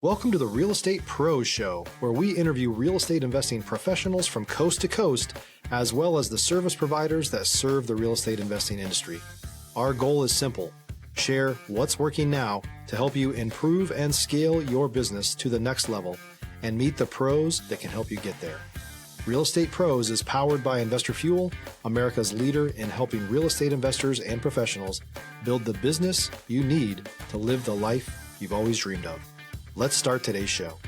Welcome to the Real Estate Pros Show, where we interview real estate investing professionals from coast to coast, as well as the service providers that serve the real estate investing industry. Our goal is simple: share what's working now to help you improve and scale your business to the next level and meet the pros that can help you get there. Real Estate Pros is powered by Investor Fuel, America's leader in helping real estate investors and professionals build the business you need to live the life you've always dreamed of. Let's start today's show.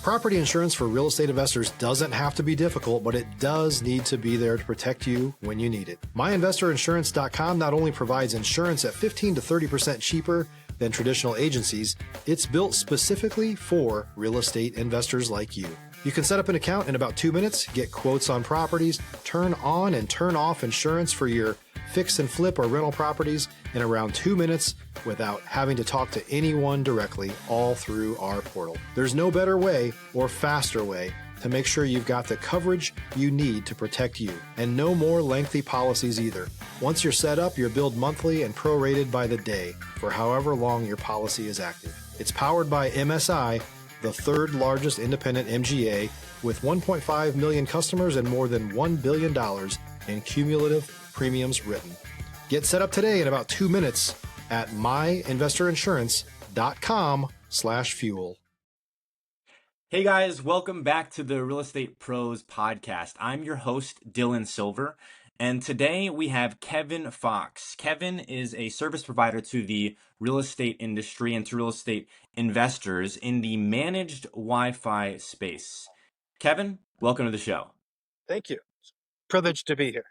Property insurance for real estate investors doesn't have to be difficult, but it does need to be there to protect you when you need it. MyInvestorInsurance.com not only provides insurance at 15 to 30% cheaper than traditional agencies, it's built specifically for real estate investors like you. You can set up an account in about 2 minutes, get quotes on properties, turn on and turn off insurance for your fix and flip or rental properties in around 2 minutes without having to talk to anyone directly, all through our portal. There's no better way or faster way to make sure you've got the coverage you need to protect you, and no more lengthy policies either. Once you're set up, you're billed monthly and prorated by the day for however long your policy is active. It's powered by MSI, the third largest independent MGA, with 1.5 million customers and more than $1 billion in cumulative premiums written. Get set up today in about 2 minutes at myinvestorinsurance.com/fuel. Hey guys, welcome back to the Real Estate Pros podcast. I'm your host, Dylan Silver, and today we have Kevin Fox. Kevin is a service provider to the real estate industry and to real estate investors in the managed Wi-Fi space. Kevin, welcome to the show. Thank you. Privileged to be here.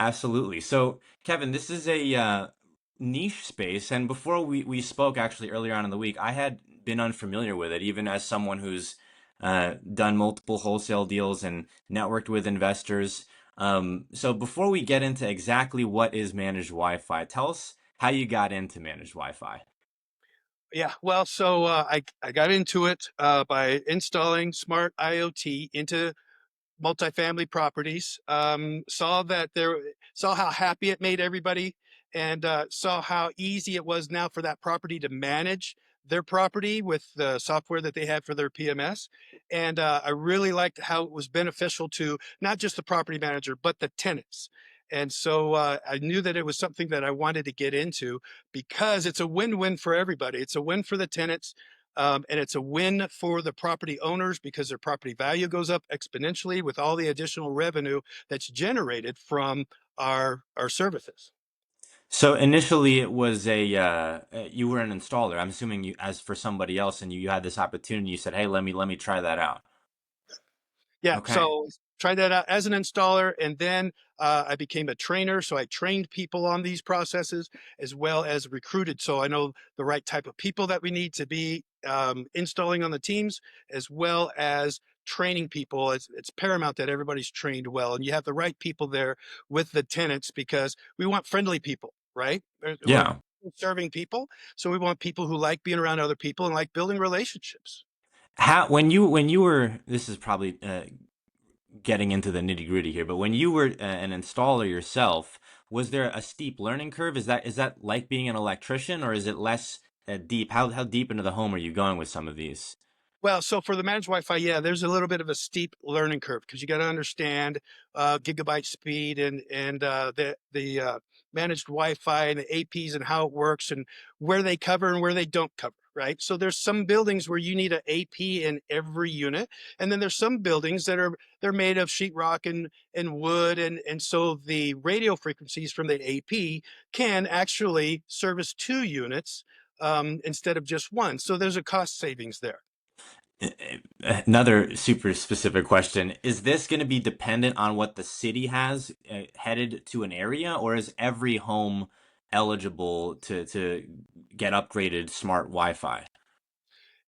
Absolutely. So, Kevin, this is a niche space, and before we spoke actually earlier on in the week, I had been unfamiliar with it, even as someone who's done multiple wholesale deals and networked with investors. So before we get into exactly what is managed Wi-Fi, tell us how you got into managed Wi-Fi. Yeah, well, so I got into it by installing smart IoT into multifamily properties. Saw how happy it made everybody, and saw how easy it was now for that property to manage their property with the software that they had for their PMS. And I really liked how it was beneficial to not just the property manager, but the tenants. And so I knew that it was something that I wanted to get into because it's a win-win for everybody. It's a win for the tenants. And it's a win for the property owners because their property value goes up exponentially with all the additional revenue that's generated from our services. So initially it was you were an installer. I'm assuming you, as for somebody else, and you had this opportunity, you said, "Hey, let me try that out." Yeah, Okay. so tried that out as an installer, and then I became a trainer. So I trained people on these processes as well as recruited. So I know the right type of people that we need to be installing on the teams, as well as training people. It's paramount that everybody's trained well, and you have the right people there with the tenants because we want friendly people, right? We're Yeah. serving people, so we want people who like being around other people and like building relationships. How when you were, this is probably getting into the nitty gritty here, but when you were an installer yourself, was there a steep learning curve? Is that like being an electrician, or is it less deep? How deep into the home are you going with some of these? Well, so for the managed Wi-Fi, yeah, there's a little bit of a steep learning curve because you got to understand gigabyte speed and the managed Wi-Fi and the APs and how it works and where they cover and where they don't cover. Right. So there's some buildings where you need an AP in every unit, and then there's some buildings that they're made of sheetrock and wood, and so the radio frequencies from the AP can actually service 2 units instead of just one. So there's a cost savings there. Another super specific question. Is this going to be dependent on what the city has headed to an area, or is every home eligible to get upgraded smart Wi-Fi?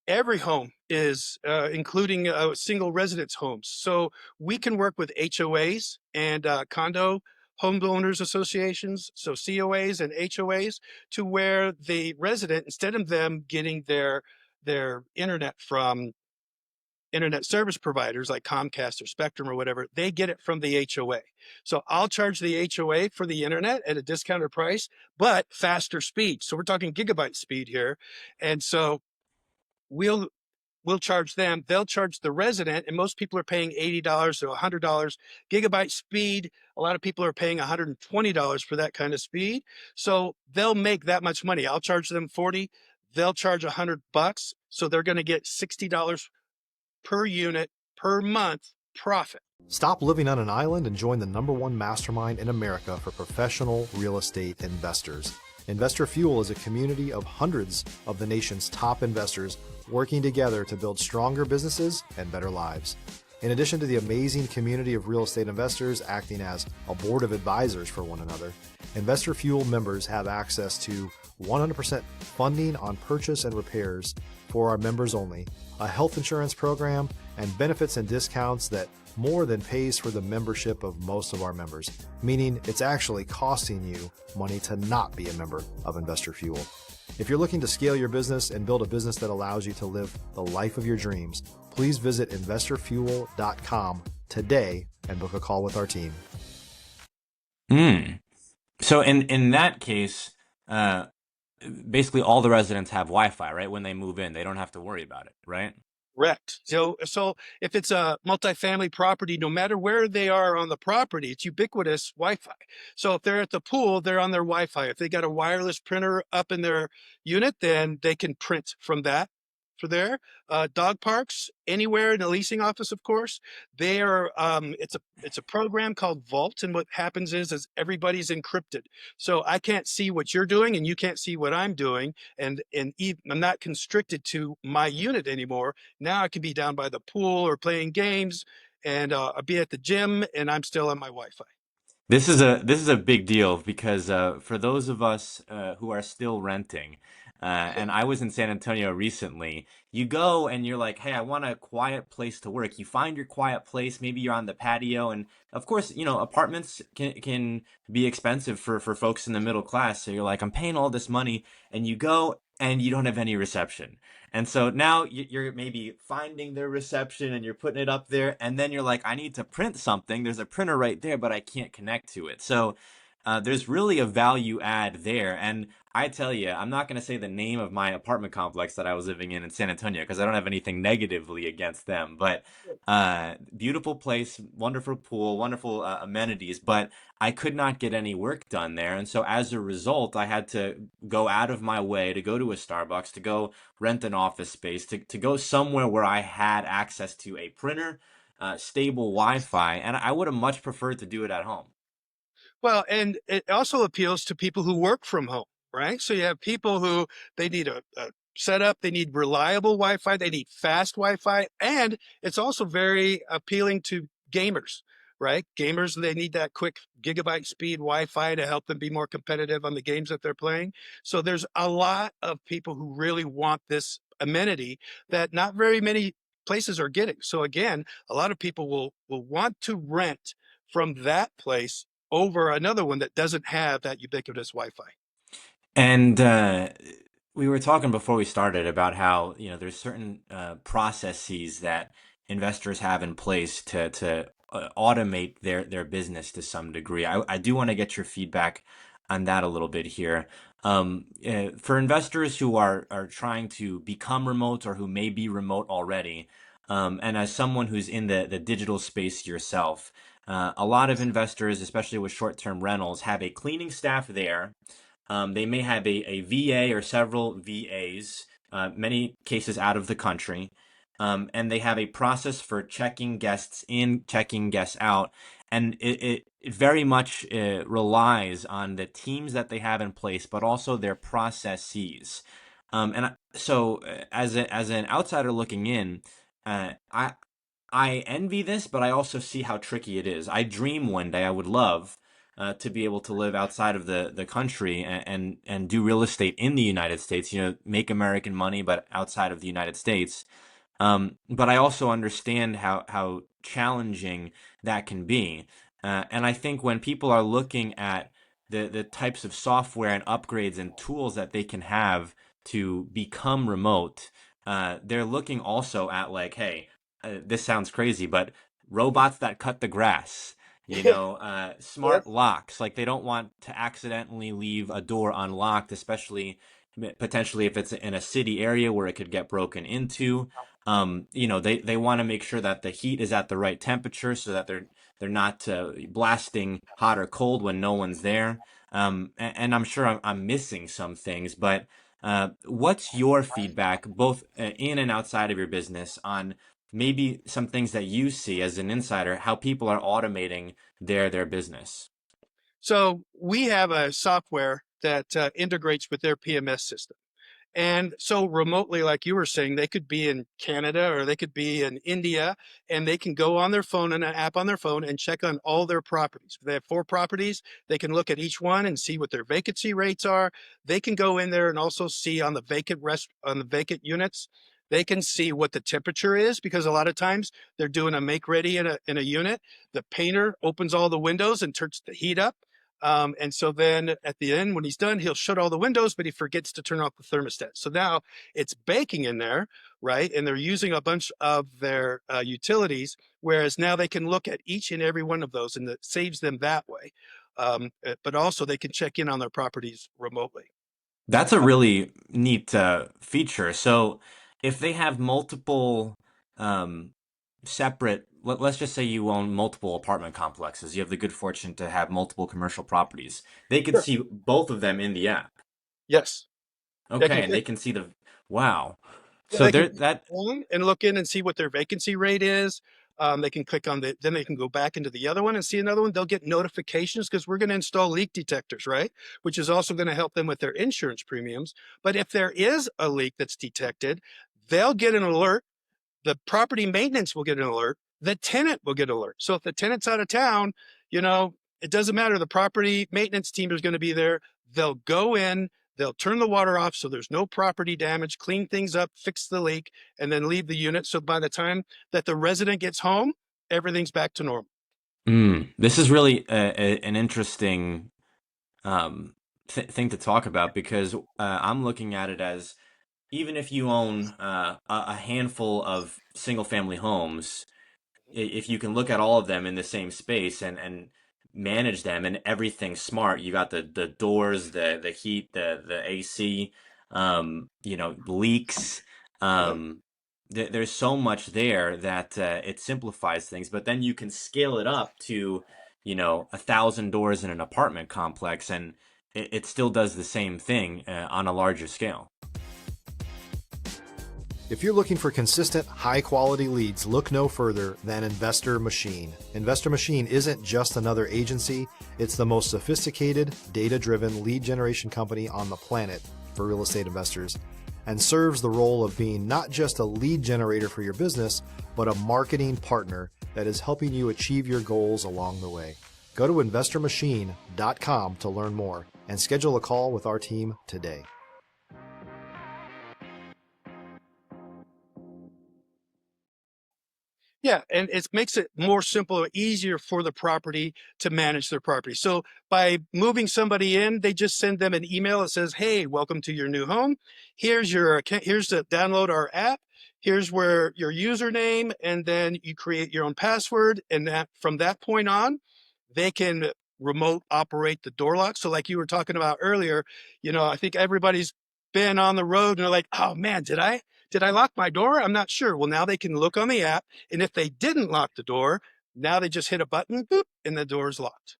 Every home is, including single residence homes. So we can work with HOAs and condo homeowners associations, so COAs and HOAs, to where the resident, instead of them getting their internet from internet service providers like Comcast or Spectrum or whatever, they get it from the HOA. So I'll charge the HOA for the internet at a discounted price, but faster speed. So we're talking gigabyte speed here. And so we'll we'll charge them, they'll charge the resident, and most people are paying $80 to $100 gigabyte speed. A lot of people are paying $120 for that kind of speed. So they'll make that much money. I'll charge them 40, they'll charge $100. So they're going to get $60 per unit per month profit. Stop living on an island and join the #1 mastermind in America for professional real estate investors. Investor Fuel is a community of hundreds of the nation's top investors working together to build stronger businesses and better lives. In addition to the amazing community of real estate investors acting as a board of advisors for one another, Investor Fuel members have access to 100% funding on purchase and repairs for our members only, a health insurance program, and benefits and discounts that more than pays for the membership of most of our members, meaning it's actually costing you money to not be a member of Investor Fuel. If you're looking to scale your business and build a business that allows you to live the life of your dreams, please visit investorfuel.com today and book a call with our team. So in that case, basically all the residents have Wi-Fi, right? When they move in, they don't have to worry about it, right? Correct. So if it's a multifamily property, no matter where they are on the property, it's ubiquitous Wi-Fi. So if they're at the pool, they're on their Wi-Fi. If they got a wireless printer up in their unit, then they can print from that for there. Dog parks, anywhere in a leasing office, of course, they are. It's a program called Vault, and what happens is everybody's encrypted. So I can't see what you're doing, and you can't see what I'm doing, and I'm not constricted to my unit anymore. Now I can be down by the pool or playing games, and I'll be at the gym, and I'm still on my Wi-Fi. This is a big deal because for those of us who are still renting, and I was in San Antonio recently, you go and you're like, hey, I want a quiet place to work. You find your quiet place, maybe you're on the patio, and of course, apartments can be expensive for folks in the middle class. So you're like, I'm paying all this money, and you go and you don't have any reception. And so now you're maybe finding their reception and you're putting it up there. And then you're like, I need to print something. There's a printer right there, but I can't connect to it. So there's really a value add there. And I tell you, I'm not going to say the name of my apartment complex that I was living in San Antonio because I don't have anything negatively against them. But beautiful place, wonderful pool, wonderful amenities. But I could not get any work done there. And so as a result, I had to go out of my way to go to a Starbucks, to go rent an office space, to go somewhere where I had access to a printer, stable Wi-Fi, and I would have much preferred to do it at home. Well, and it also appeals to people who work from home, right? So you have people who they need a setup, they need reliable Wi-Fi, they need fast Wi-Fi, and it's also very appealing to gamers, right? Gamers, they need that quick gigabyte speed Wi-Fi to help them be more competitive on the games that they're playing. So there's a lot of people who really want this amenity that not very many places are getting. So again, a lot of people will want to rent from that place over another one that doesn't have that ubiquitous Wi-Fi. And we were talking before we started about how, there's certain processes that investors have in place to automate their business to some degree. I do want to get your feedback on that a little bit here. For investors who are trying to become remote or who may be remote already, and as someone who's in the digital space yourself, a lot of investors, especially with short-term rentals, have a cleaning staff there. They may have a VA or several VAs, many cases out of the country, and they have a process for checking guests in, checking guests out, and it very much relies on the teams that they have in place, but also their processes. As an outsider looking in, I envy this, but I also see how tricky it is. I dream one day I would love to be able to live outside of the country and do real estate in the United States, make American money, but outside of the United States. But I also understand how challenging that can be. And I think when people are looking at the types of software and upgrades and tools that they can have to become remote, they're looking also at like, hey, this sounds crazy, but robots that cut the grass, smart Yes. locks. Like they don't want to accidentally leave a door unlocked, especially potentially if it's in a city area where it could get broken into. They want to make sure that the heat is at the right temperature so that they're not blasting hot or cold when no one's there. And I'm sure I'm missing some things, but what's your feedback, both in and outside of your business, on maybe some things that you see as an insider, how people are automating their business? So we have a software that integrates with their PMS system. And so remotely, like you were saying, they could be in Canada or they could be in India, and they can go on their phone and an app on their phone and check on all their properties. If they have 4 properties, they can look at each one and see what their vacancy rates are. They can go in there and also see on the vacant units. They can see what the temperature is, because a lot of times they're doing a make ready in a unit. The painter opens all the windows and turns the heat up. And so then at the end, when he's done, he'll shut all the windows, but he forgets to turn off the thermostat. So now it's baking in there, right? And they're using a bunch of their utilities, whereas now they can look at each and every one of those, and it saves them that way. But also they can check in on their properties remotely. That's a really neat feature. So if they have multiple um, separate, let's just say you own multiple apartment complexes, you have the good fortune to have multiple commercial properties. They could Sure. see both of them in the app. Yes. They can Okay, and they click. can see wow. Yeah, So they can there click that one and look in and see what their vacancy rate is. They can click on then they can go back into the other one and see another one. They'll get notifications because we're going to install leak detectors, right? Which is also going to help them with their insurance premiums. But if there is a leak that's detected, they'll get an alert. The property maintenance will get an alert. The tenant will get an alert. So if the tenant's out of town, you know, it doesn't matter. The property maintenance team is going to be there. They'll go in, they'll turn the water off so there's no property damage, clean things up, fix the leak, and then leave the unit. So by the time that the resident gets home, everything's back to normal. this is really an interesting thing to talk about because I'm looking at it as even if you own a handful of single family homes, if you can look at all of them in the same space and manage them and everything's smart, you got the doors, the heat, the AC, leaks. Yep. There's so much there that it simplifies things, but then you can scale it up to, 1,000 doors in an apartment complex, and it still does the same thing on a larger scale. If you're looking for consistent, high-quality leads, look no further than Investor Machine. Investor Machine isn't just another agency, it's the most sophisticated, data-driven lead generation company on the planet for real estate investors, and serves the role of being not just a lead generator for your business, but a marketing partner that is helping you achieve your goals along the way. Go to investormachine.com to learn more and schedule a call with our team today. Yeah, and it makes it more simple or easier for the property to manage their property. So by moving somebody in, they just send them an email that says, "Hey, welcome to your new home. Here's your account. Here's to download our app. Here's where your username, and then you create your own password. And that from that point on, they can remote operate the door lock." So like you were talking about earlier, I think everybody's been on the road and they're like, "Oh man, did I lock my door? I'm not sure." Well, now they can look on the app, and if they didn't lock the door, now they just hit a button, boop, and the door is locked.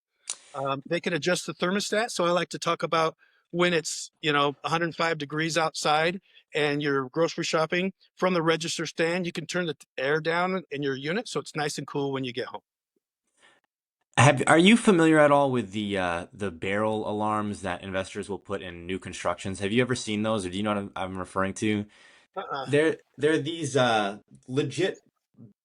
They can adjust the thermostat. So I like to talk about when it's 105 degrees outside and you're grocery shopping from the register stand, you can turn the air down in your unit so it's nice and cool when you get home. Are you familiar at all with the barrel alarms that investors will put in new constructions? Have you ever seen those, or do you know what I'm referring to? Uh-uh. They're these legit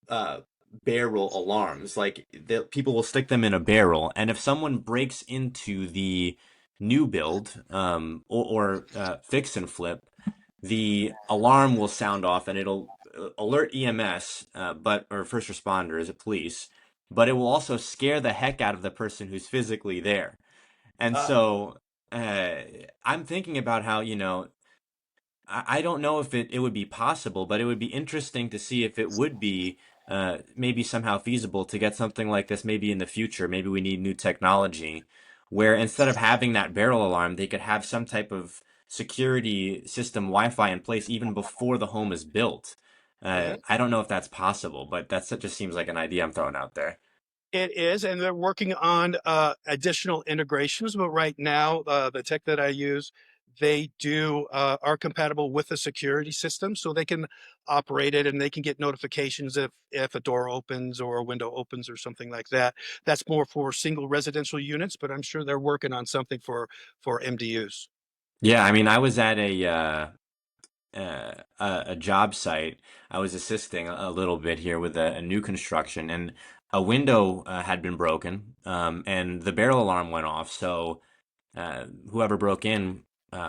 uh barrel alarms. Like people will stick them in a barrel, and if someone breaks into the new build or fix and flip, the alarm will sound off and it'll alert EMS, but or first responders, police, but it will also scare the heck out of the person who's physically there. And Uh, so uh, I'm thinking about how, I don't know if it would be possible, but it would be interesting to see if it would be maybe somehow feasible to get something like this maybe in the future. Maybe we need new technology where instead of having that barrel alarm, they could have some type of security system Wi-Fi in place even before the home is built. I don't know if that's possible, but that just seems like an idea I'm throwing out there. It is, and they're working on additional integrations. But right now, the tech that I use, they do are compatible with the security system, so they can operate it and they can get notifications if a door opens or a window opens or something like that. That's more for single residential units, but I'm sure they're working on something for MDUs. Yeah, I mean, I was at a job site. I was assisting a little bit here with a new construction, and a window had been broken, and the barrel alarm went off. So whoever broke in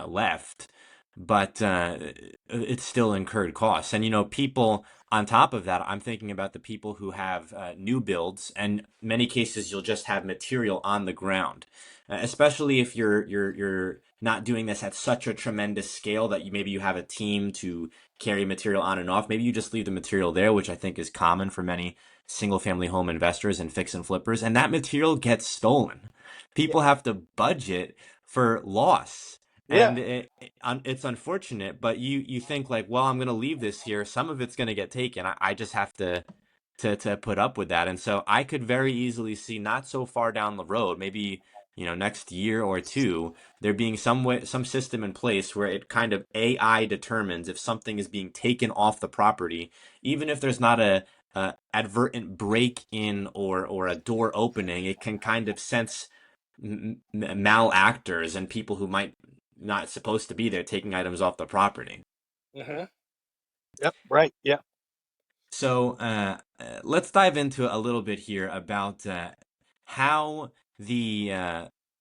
left, but it still incurred costs. And people on top of that, I'm thinking about the people who have new builds, and many cases you'll just have material on the ground, especially if you're not doing this at such a tremendous scale that maybe you have a team to carry material on and off. Maybe you just leave the material there, which I think is common for many single family home investors and fix and flippers, and that material gets stolen. Yeah. People have to budget for loss. Yeah. And it's unfortunate, but you think like, well, I'm going to leave this here. Some of it's going to get taken. I just have to put up with that. And so I could very easily see not so far down the road, maybe next year or two, there being some system in place where it kind of AI determines if something is being taken off the property, even if there's not a advertent break in or a door opening. It can kind of sense malactors and people who might not supposed to be there taking items off the property. Uh-huh. Yep. Right. Yeah. So let's dive into a little bit here about how the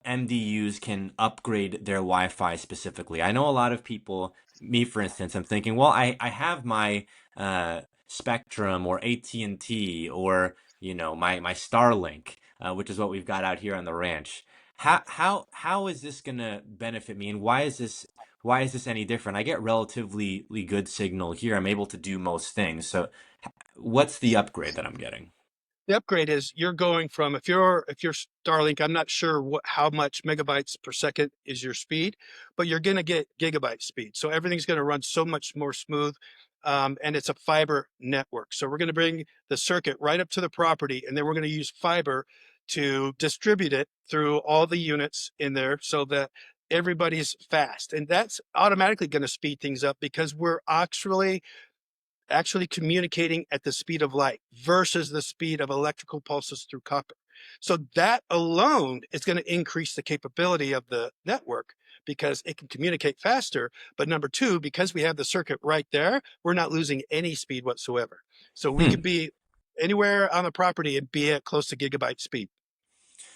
MDUs can upgrade their Wi-Fi specifically. I know a lot of people, me for instance, I'm thinking, well, I have my Spectrum or AT&T or my Starlink, which is what we've got out here on the ranch. How is this gonna benefit me, and why is this any different? I get relatively good signal here. I'm able to do most things. So what's the upgrade that I'm getting? The upgrade is you're going from if you're Starlink, I'm not sure how much megabytes per second is your speed, but you're going to get gigabyte speed. So everything's going to run so much more smooth. And it's a fiber network. So we're going to bring the circuit right up to the property, and then we're going to use fiber to distribute it through all the units in there so that everybody's fast. And that's automatically going to speed things up because we're actually communicating at the speed of light versus the speed of electrical pulses through copper. So that alone is going to increase the capability of the network because it can communicate faster. But number two, because we have the circuit right there, we're not losing any speed whatsoever. So we could Hmm. be anywhere on the property and be at close to gigabyte speed.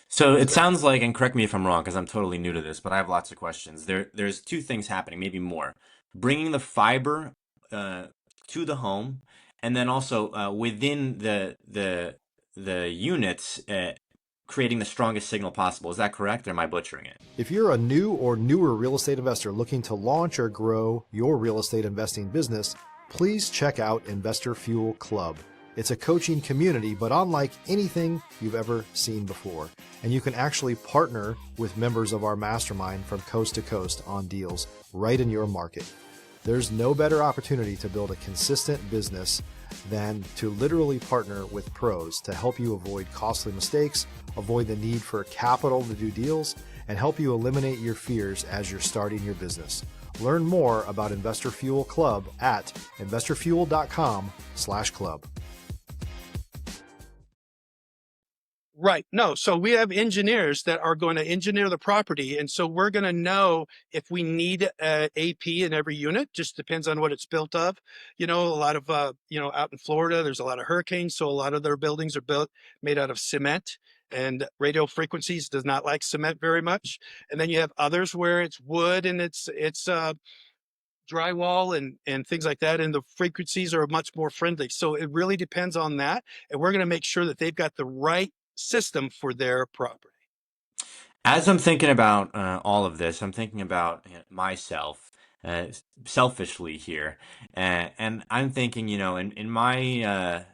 So it So sounds like, and correct me if I'm wrong, because I'm totally new to this, but I have lots of questions. There's two things happening, maybe more. Bringing the fiber uh, to the home, and then also within the units, creating the strongest signal possible. Is that correct, or am I butchering it? If you're a new or newer real estate investor looking to launch or grow your real estate investing business, please check out Investor Fuel Club. It's a coaching community, but unlike anything you've ever seen before. And you can actually partner with members of our mastermind from coast to coast on deals right in your market. There's no better opportunity to build a consistent business than to literally partner with pros to help you avoid costly mistakes, avoid the need for capital to do deals, and help you eliminate your fears as you're starting your business. Learn more about Investor Fuel Club at investorfuel.com/club. right. No. So we have engineers that are going to engineer the property. And so we're going to know if we need AP in every unit, just depends on what it's built of. A lot of, out in Florida, there's a lot of hurricanes. So a lot of their buildings are built made out of cement, and radio frequencies does not like cement very much. And then you have others where it's wood and it's drywall and things like that, and the frequencies are much more friendly. So it really depends on that, and we're going to make sure that they've got the right system for their property. As I'm thinking about all of this, I'm thinking about myself selfishly here, and I'm thinking, in my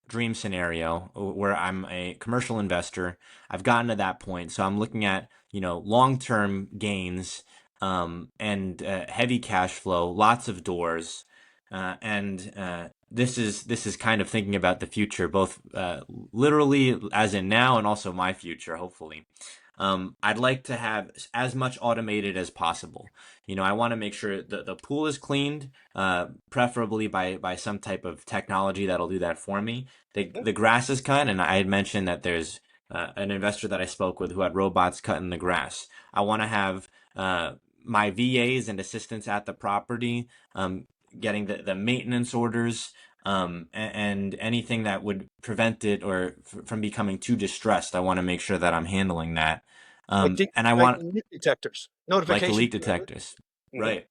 dream scenario where I'm a commercial investor. I've gotten to that point, so I'm looking at long-term gains and heavy cash flow, lots of doors, and this is kind of thinking about the future, both literally as in now and also my future, hopefully. I'd like to have as much automated as possible. You know, I want to make sure the pool is cleaned, preferably by some type of technology that'll do that for me. The grass is cut, and I had mentioned that there's an investor that I spoke with who had robots cutting the grass. I want to have my VAs and assistants at the property, getting the maintenance orders, and anything that would prevent it or from becoming too distressed. I want to make sure that I'm handling that. And I Like want, leak detectors, like the notification leak service. detectors, Mhm. right?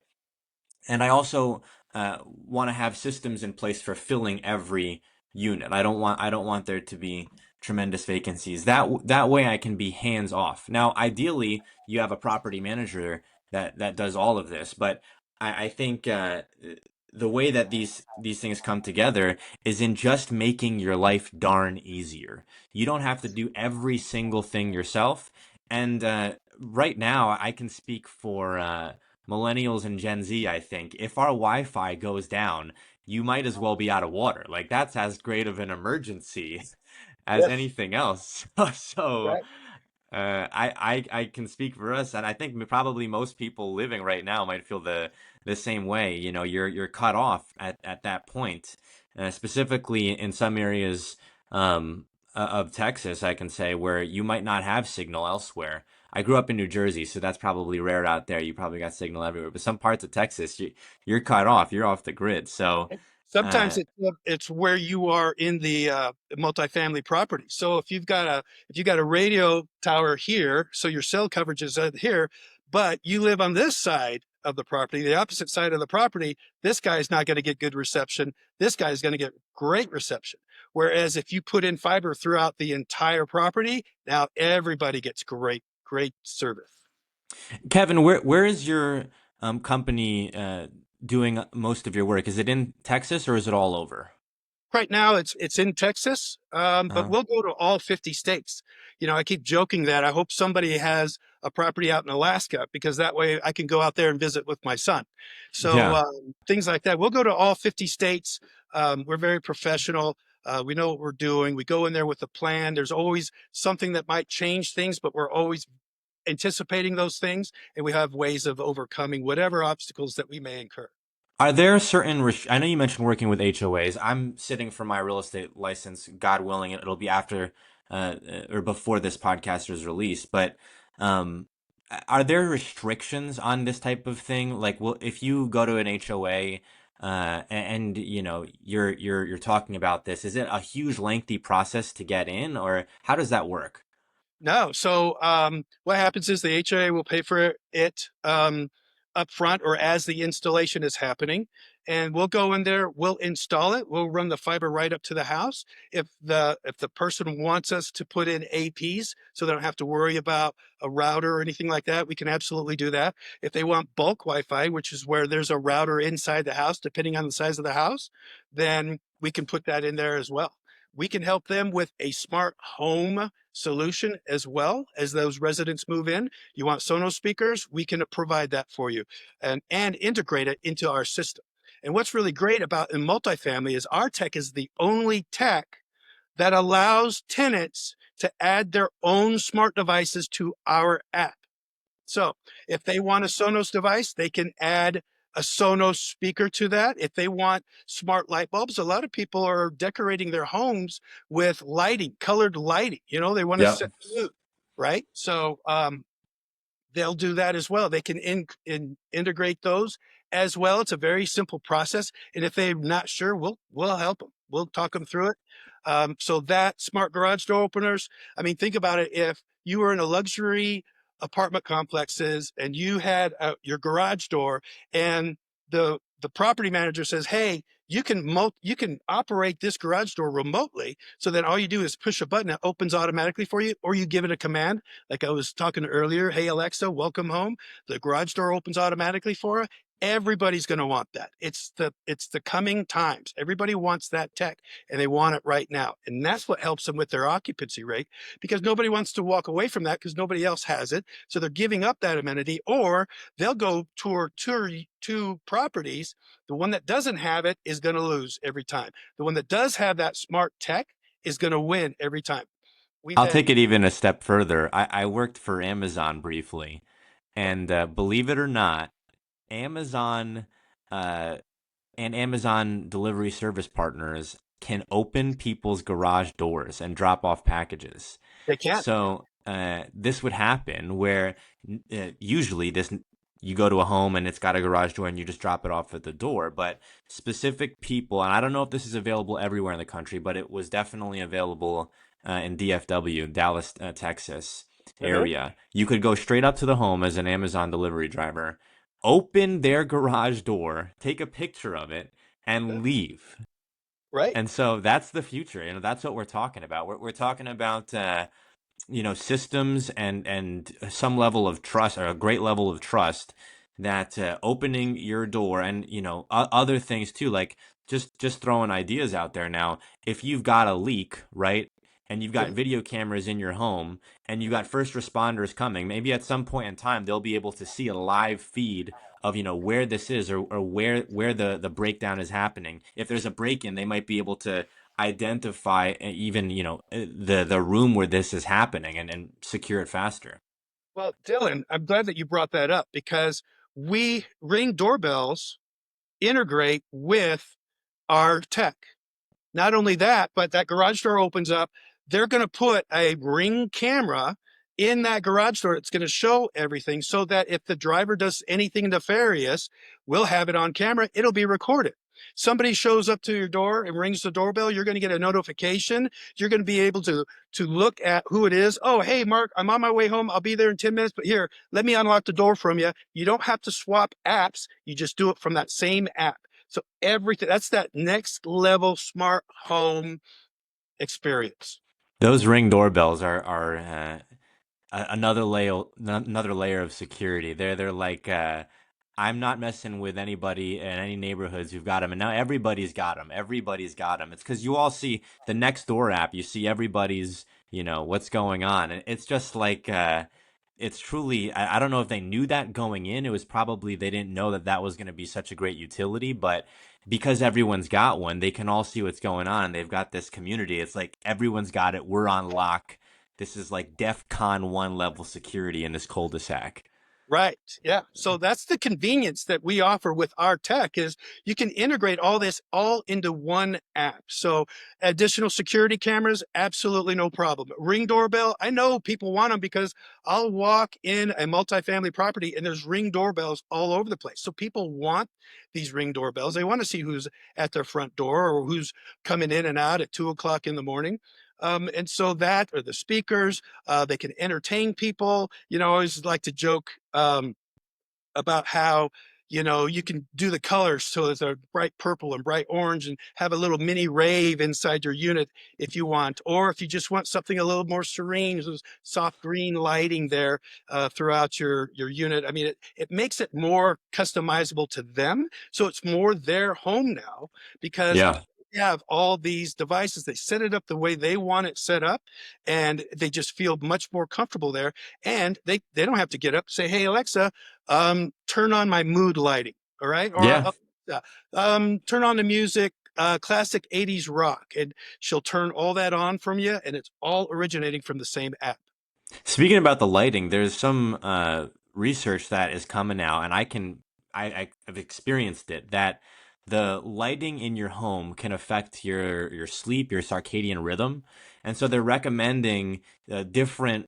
And I also want to have systems in place for filling every unit. I don't want there to be tremendous vacancies. That way I can be hands off. Now, ideally, you have a property manager that does all of this, but I think the way that these things come together is in just making your life darn easier. You don't have to do every single thing yourself. And right now, I can speak for millennials and Gen Z, I think, if our Wi-Fi goes down, you might as well be out of water. Like that's as great of an emergency as Yes. anything else. So Right. I can speak for us, and I think probably most people living right now might feel the same way. You know, you're cut off at that point, specifically in some areas of Texas, I can say, where you might not have signal elsewhere. I grew up in New Jersey, so that's probably rare out there. You probably got signal everywhere, but some parts of Texas, you're cut off. You're off the grid. So, Sometimes uh, it's where you are in the multifamily property. So if you've got a radio tower here, so your cell coverage is here, but you live on this side of the property, the opposite side of the property, this guy's not going to get good reception. This guy's going to get great reception. Whereas if you put in fiber throughout the entire property, now everybody gets great service. Kevin, where is your company doing most of your work? Is it in Texas or is it all over? Right now, it's in Texas, but Uh-huh. we'll go to all 50 states. You know, I keep joking that I hope somebody has a property out in Alaska because that way I can go out there and visit with my son. So Yeah. things like that. We'll go to all 50 states. We're very professional. We know what we're doing. We go in there with a plan. There's always something that might change things, but we're always anticipating those things, and we have ways of overcoming whatever obstacles that we may incur. Are there certain I know you mentioned working with HOAs. I'm sitting for my real estate license, God willing, it'll be after or before this podcast is released, but um are there restrictions on this type of thing? Like, well, if you go to an HOA and you know you're talking about this, is it a huge lengthy process to get in, or how does that work? No. So what happens is the HOA will pay for it up front or as the installation is happening. And we'll go in there, we'll install it, we'll run the fiber right up to the house. If the person wants us to put in APs so they don't have to worry about a router or anything like that, we can absolutely do that. If they want bulk Wi-Fi, which is where there's a router inside the house, depending on the size of the house, then we can put that in there as well. We can help them with a smart home solution as well as those residents move in. You want Sonos speakers? We can provide that for you and integrate it into our system. And what's really great about in multifamily is our tech is the only tech that allows tenants to add their own smart devices to our app. So if they want a Sonos device, they can add a Sonos speaker to that. If they want smart light bulbs, a lot of people are decorating their homes with lighting, colored lighting. You know, they want to set Yep. the mood, right? So they'll do that as well. They can integrate those as well. It's a very simple process, and if they're not sure, we'll help them. We'll talk them through it. So that smart garage door openers. I mean, think about it. If you were in a luxury apartment complexes and you had your garage door, and the property manager says, "Hey, you can operate this garage door remotely." So then all you do is push a button, it opens automatically for you, or you give it a command like I was talking earlier, "Hey Alexa, welcome home." The garage door opens automatically for her. Everybody's going to want that. It's the coming times. Everybody wants that tech and they want it right now. And that's what helps them with their occupancy rate, because nobody wants to walk away from that because nobody else has it. So they're giving up that amenity, or they'll go tour two properties. The one that doesn't have it is going to lose every time. The one that does have that smart tech is going to win every time. We've I'll had take it even a step further. I worked for Amazon briefly, and believe it or not, Amazon uh, and Amazon delivery service partners can open people's garage doors and drop off packages. they can. So this would happen where usually this you go to a home and it's got a garage door and you just drop it off at the door. But specific people, and I don't know if this is available everywhere in the country, but it was definitely available in DFW, Dallas, Texas Uh-huh. area. You could go straight up to the home as an Amazon delivery driver, open their garage door, take a picture of it, and leave. Right. And so that's the future. That's what we're talking about. We're talking about systems and some level of trust, or a great level of trust, that opening your door, and other things too, like just throwing ideas out there now. If you've got a leak, right, and you've got Mhm. video cameras in your home, and you've got first responders coming, maybe at some point in time they'll be able to see a live feed of where this is, or where the breakdown is happening. If there's a break-in, they might be able to identify even the room where this is happening, and secure it faster. Well, Dylan, I'm glad that you brought that up, because we Ring doorbells integrate with our tech. Not only that, but that garage door opens up. They're going to put a Ring camera in that garage door. It's going to show everything so that if the driver does anything nefarious, we'll have it on camera. It'll be recorded. Somebody shows up to your door and rings the doorbell, you're going to get a notification. You're going to be able to look at who it is. Oh, hey, Mark, I'm on my way home. I'll be there in 10 minutes, but here, let me unlock the door from you. You don't have to swap apps. You just do it from that same app. So everything, that's that next level smart home experience. Those Ring doorbells are another layer of security. They're like, I'm not messing with anybody in any neighborhoods who've got them, and now everybody's got them. Everybody's got them. It's because you all see the Nextdoor app. You see everybody's, what's going on, and it's just like, it's truly. I don't know if they knew that going in. It was probably they didn't know that that was going to be such a great utility, but because everyone's got one, they can all see what's going on, and they've got this community. It's like everyone's got it. We're on lock. This is like DEF CON 1 level security in this cul-de-sac. Right. Yeah. So that's the convenience that we offer with our tech, is you can integrate all this all into one app. So additional security cameras, absolutely no problem. Ring doorbell, I know people want them because I'll walk in a multifamily property and there's Ring doorbells all over the place. So people want these Ring doorbells. They want to see who's at their front door or who's coming in and out at 2 o'clock in the morning. And so that, or the speakers, they can entertain people. I always like to joke about how you can do the colors so that they're bright purple and bright orange, and have a little mini rave inside your unit if you want, or if you just want something a little more serene, there's soft green lighting there throughout your unit. I mean, it makes it more customizable to them, so it's more their home now, because Yeah. they have all these devices. They set it up the way they want it set up, and they just feel much more comfortable there. And they don't have to get up, say, hey, Alexa, turn on my mood lighting. All right. Or Yeah. turn on the music, classic 80s rock. And she'll turn all that on from you. And it's all originating from the same app. Speaking about the lighting, there's some research that is coming out, and I've experienced it, that the lighting in your home can affect your sleep, your circadian rhythm, and so they're recommending different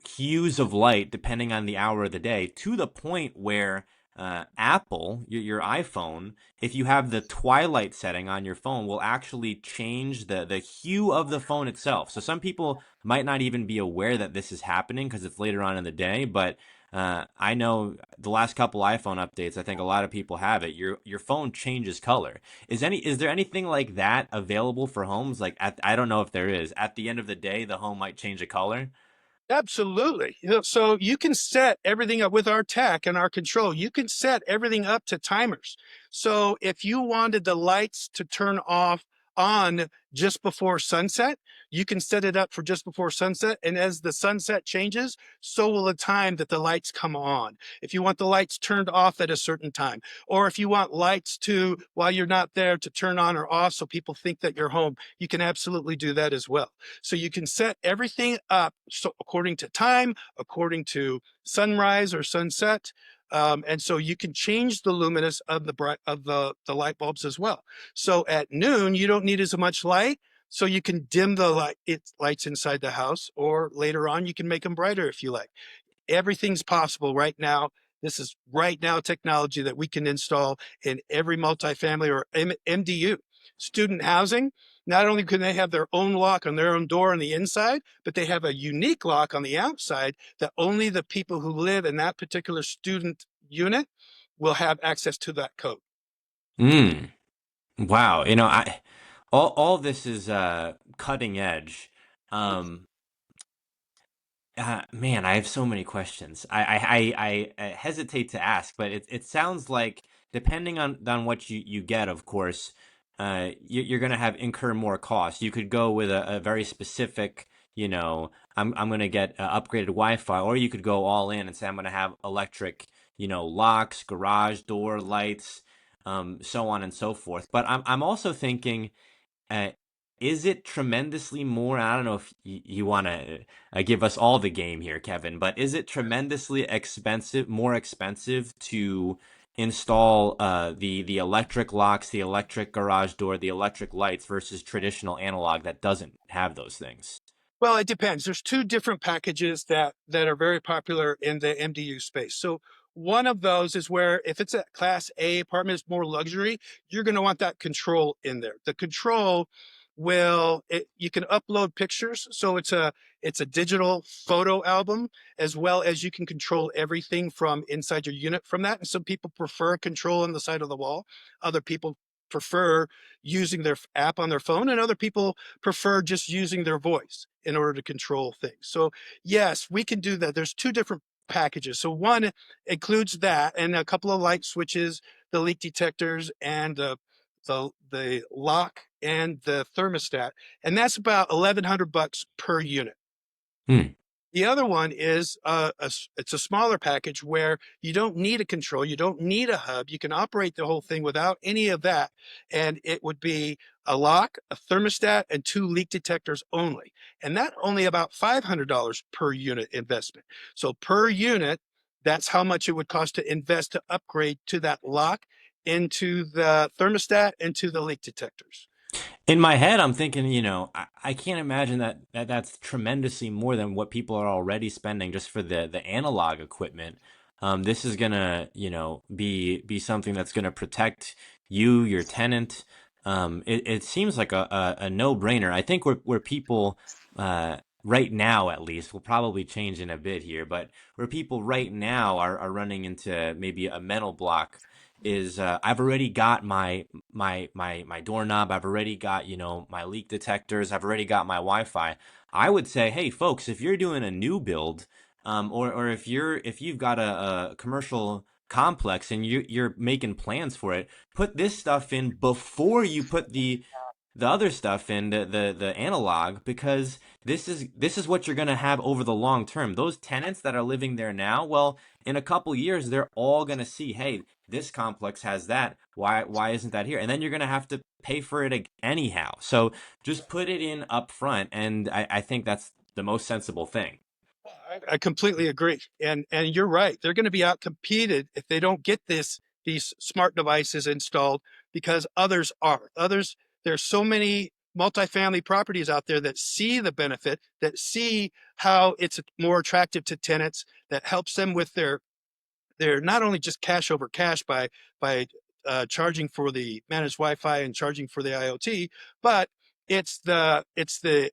hues of light depending on the hour of the day, to the point where Apple, your iPhone, if you have the twilight setting on your phone, will actually change the hue of the phone itself. So some people might not even be aware that this is happening because it's later on in the day. But I know the last couple iPhone updates, I think a lot of people have it. Your phone changes color. Is there anything like that available for homes? Like I don't know if there is. At the end of the day, the home might change a color. Absolutely. So you can set everything up with our tech and our control. You can set everything up to timers. So if you wanted the lights to turn off on just before sunset, you can set it up for just before sunset. And as the sunset changes, so will the time that the lights come on. If you want the lights turned off at a certain time, or if you want lights to, while you're not there, to turn on or off so people think that you're home, you can absolutely do that as well. So you can set everything up so according to time, according to sunrise or sunset. And so you can change the luminous of the light bulbs as well. So at noon, you don't need as much light. So you can dim the lights inside the house, or later on, you can make them brighter if you like. Everything's possible right now. This is right now technology that we can install in every multifamily or MDU. Student housing, not only can they have their own lock on their own door on the inside, but they have a unique lock on the outside that only the people who live in that particular student unit will have access to that code. Mm. Wow. I all this is cutting edge. Um, Man, I have so many questions. I hesitate to ask, but it sounds like depending on what you get, of course, you're gonna have incur more costs. You could go with a very specific, I'm gonna get upgraded Wi-Fi, or you could go all in and say I'm gonna have electric, locks, garage door lights, so on and so forth. But I'm also thinking. Uh, is it tremendously more? I don't know if you want to give us all the game here, Kevin, but is it tremendously expensive, more expensive to install the electric locks, the electric garage door, the electric lights versus traditional analog that doesn't have those things? Well, it depends. There's two different packages that are very popular in the MDU space. So one of those is where if it's a class A apartment, it's more luxury, you're going to want that control in there. The control you can upload pictures. So it's a digital photo album, as well as you can control everything from inside your unit from that. And some people prefer control on the side of the wall. Other people prefer using their app on their phone, and other people prefer just using their voice in order to control things. So yes, we can do that. There's two different packages. So one includes that and a couple of light switches, the leak detectors, and the lock and the thermostat, and that's about $1,100 per unit. Hmm. The other one is it's a smaller package where you don't need a control, you don't need a hub, you can operate the whole thing without any of that, and it would be a lock, a thermostat, and two leak detectors only, and that only about $500 per unit investment. So per unit, that's how much it would cost to invest to upgrade to that lock, into the thermostat, into the leak detectors. In my head, I'm thinking, I can't imagine that's tremendously more than what people are already spending just for the analog equipment. This is gonna, be something that's gonna protect you, your tenant. It seems like a no-brainer. I think where people right now, at least, will probably change in a bit here, but where people right now are running into maybe a mental block is I've already got my doorknob. I've already got, my leak detectors. I've already got my Wi-Fi. I would say, hey, folks, if you're doing a new build, or if you've got a commercial complex and you're making plans for it, put this stuff in before you put the other stuff in the analog, because this is what you're going to have over the long term. Those tenants that are living there now, well, in a couple years they're all going to see, hey, this complex has that, why isn't that here? And then you're going to have to pay for it anyhow. So just put it in up front, and I think that's the most sensible thing. I completely agree, and you're right. They're going to be out competed if they don't get these smart devices installed, because others are. There's so many multifamily properties out there that see the benefit, that see how it's more attractive to tenants, that helps them with their not only just cash over cash by charging for the managed Wi-Fi and charging for the IoT, but it's the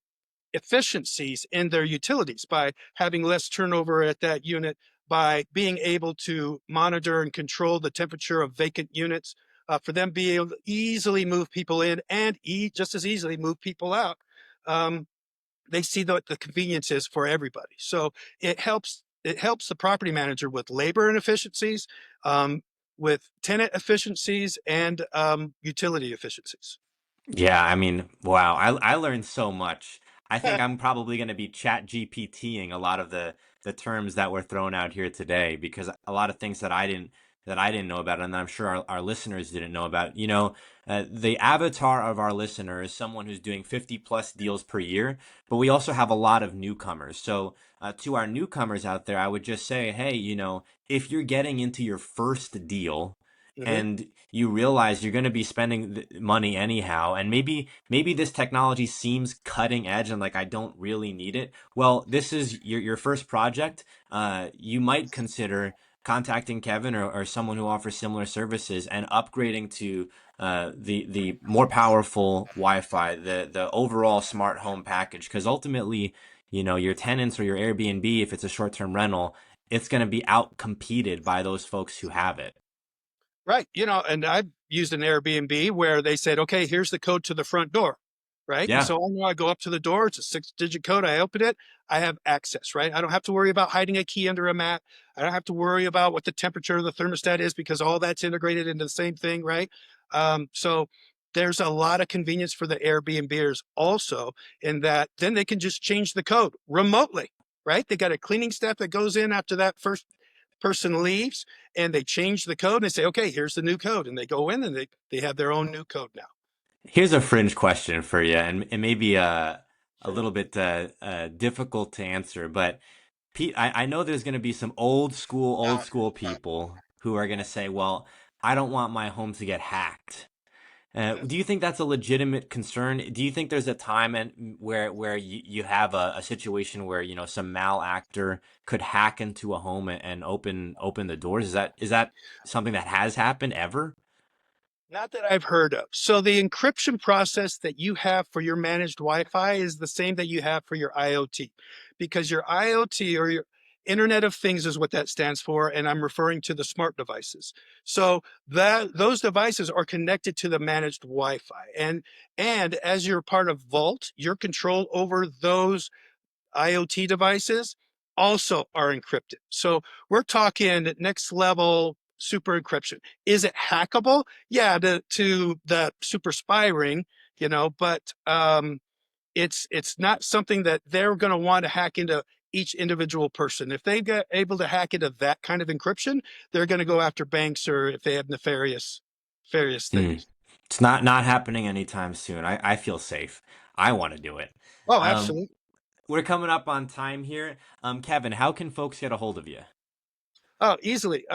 efficiencies in their utilities by having less turnover at that unit, by being able to monitor and control the temperature of vacant units, for them being able to easily move people in and just as easily move people out. Um, they see what the convenience is for everybody. So it helps the property manager with labor inefficiencies, with tenant efficiencies, and utility efficiencies. Yeah, I mean, wow, I learned so much. I think I'm probably going to be chat GPTing a lot of the terms that were thrown out here today because a lot of things that I didn't know about and I'm sure our listeners didn't know about. The avatar of our listener is someone who's doing 50 plus deals per year, but we also have a lot of newcomers. So to our newcomers out there, I would just say, hey, if you're getting into your first deal, Mhm. and you realize you're going to be spending money anyhow, and maybe this technology seems cutting edge and like I don't really need it. Well, this is your first project. You might consider contacting Kevin or someone who offers similar services and upgrading to the more powerful Wi-Fi, the overall smart home package, because ultimately, your tenants or your Airbnb, if it's a short-term rental, it's going to be out competed by those folks who have it. Right. And I've used an Airbnb where they said, okay, here's the code to the front door. Right. And Yeah. so I go up to the door. It's a 6-digit code. I open it. I have access. Right. I don't have to worry about hiding a key under a mat. I don't have to worry about what the temperature of the thermostat is because all that's integrated into the same thing. Right. So there's a lot of convenience for the Airbnbers also in that then they can just change the code remotely. Right. They got a cleaning staff that goes in after that first person leaves and they change the code and they say, okay, here's the new code. And they go in and they have their own new code now. Here's a fringe question for you, and it may be a Sure. little bit difficult to answer, but Pete, I know there's going to be some old school people who are going to say, well, I don't want my home to get hacked. Do you think that's a legitimate concern? Do you think there's a time where you have a situation where some malactor could hack into a home and open the doors? Is that something that has happened ever? Not that I've heard of. So the encryption process that you have for your managed Wi-Fi is the same that you have for your IoT, because your IoT or your Internet of Things is what that stands for, and I'm referring to the smart devices. So those devices are connected to the managed Wi-Fi, and as you're part of Vault, your control over those IoT devices also are encrypted. So we're talking next level super encryption. Is it hackable? Yeah, to the super spy ring, but it's not something that they're going to want to hack into each individual person. If they get able to hack into that kind of encryption, they're going to go after banks or if they have nefarious Hmm. things. It's not happening anytime soon. I feel safe. I want to do it. Oh, Um, absolutely. we're coming up on time here. Kevin, how can folks get a hold of you? Oh, easily.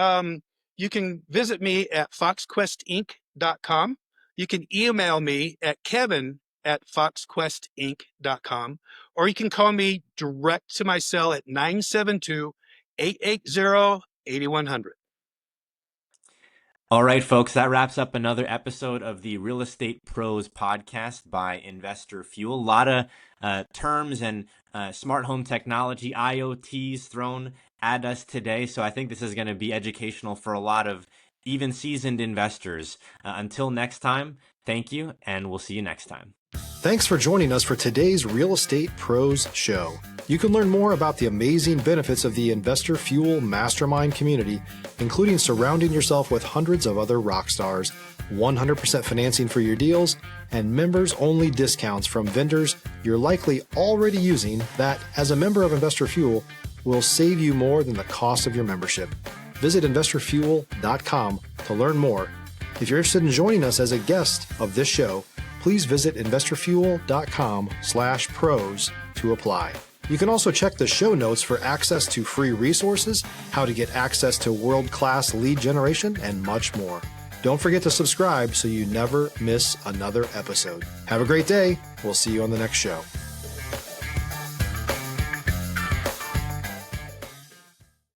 You can visit me at foxquestinc.com. You can email me at kevin@foxquestinc.com, or you can call me direct to my cell at 972-880-8100. All right, folks, that wraps up another episode of the Real Estate Pros podcast by Investor Fuel. A lot of terms and smart home technology, IoTs thrown at us today. So I think this is going to be educational for a lot of even seasoned investors. Until next time, thank you, and we'll see you next time. Thanks for joining us for today's Real Estate Pros Show. You can learn more about the amazing benefits of the Investor Fuel Mastermind community, including surrounding yourself with hundreds of other rock stars, 100% financing for your deals, and members-only discounts from vendors you're likely already using that, as a member of Investor Fuel, will save you more than the cost of your membership. Visit investorfuel.com to learn more. If you're interested in joining us as a guest of this show, please visit investorfuel.com/pros to apply. You can also check the show notes for access to free resources, how to get access to world-class lead generation, and much more. Don't forget to subscribe so you never miss another episode. Have a great day. We'll see you on the next show.